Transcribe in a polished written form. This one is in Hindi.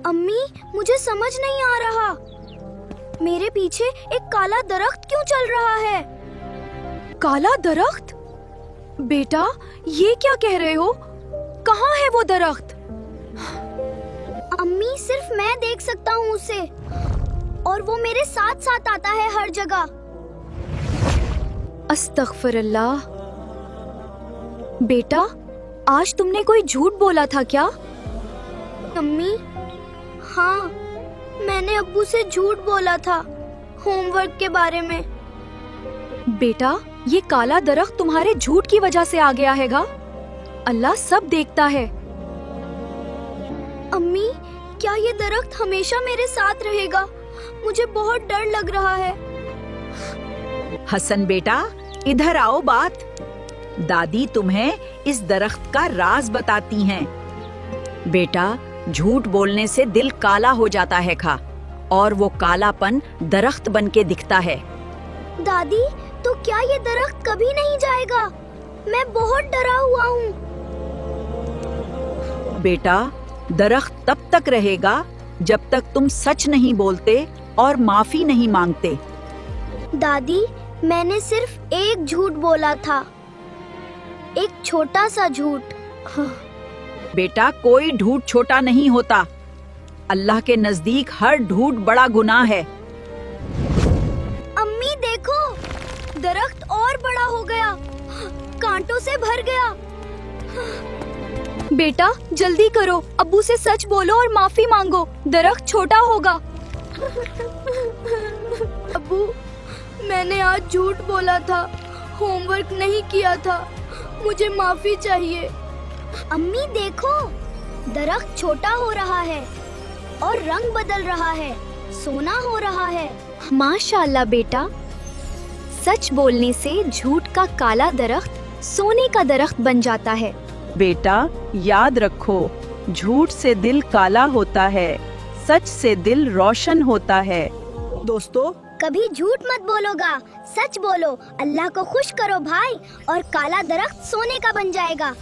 अम्मी, मुझे समझ नहीं आ रहा। मेरे पीछे एक काला दरख्त क्यों चल रहा है? काला दरख्त? बेटा, ये क्या कह रहे हो? कहाँ है वो दरख्त? अम्मी, सिर्फ मैं देख सकता हूँ उसे, और वो मेरे साथ साथ आता है हर जगह। अस्तगफिरुल्लाह। बेटा, आज तुमने कोई झूठ बोला था क्या? अम्मी, हाँ, मैंने अब्बू से झूठ बोला था होमवर्क के बारे में। बेटा, ये काला दरख्त तुम्हारे झूठ की वजह से आ गया हैगा। अल्लाह सब देखता है। अम्मी, क्या ये दरख्त हमेशा मेरे साथ रहेगा? मुझे बहुत डर लग रहा है। हसन बेटा, इधर आओ। बात दादी तुम्हें इस दरख्त का राज बताती हैं। बेटा, झूठ बोलने से दिल काला हो जाता है खा, और वो कालापन दरख्त बन के दिखता है। दादी, तो क्या ये दरख्त कभी नहीं जाएगा? मैं बहुत डरा हुआ हूँ। बेटा, दरख्त तब तक रहेगा जब तक तुम सच नहीं बोलते और माफी नहीं मांगते। दादी, मैंने सिर्फ एक झूठ बोला था, एक छोटा सा झूठ। बेटा, कोई झूठ छोटा नहीं होता। अल्लाह के नजदीक हर झूठ बड़ा गुनाह है। अम्मी देखो, दरख्त और बड़ा हो गया, कांटों से भर गया। बेटा, जल्दी करो, अब्बू से सच बोलो और माफी मांगो। दरख्त छोटा होगा। अब्बू, मैंने आज झूठ बोला था, होमवर्क नहीं किया था, मुझे माफी चाहिए। अम्मी देखो, दरख्त छोटा हो रहा है और रंग बदल रहा है, सोना हो रहा है। माशाल्लाह बेटा, सच बोलने से झूठ का काला दरख्त सोने का दरख्त बन जाता है। बेटा, याद रखो, झूठ से दिल काला होता है, सच से दिल रोशन होता है। दोस्तों, कभी झूठ मत बोलोगा, सच बोलो। अल्लाह को खुश करो भाई, और काला दरख्त सोने का बन जाएगा।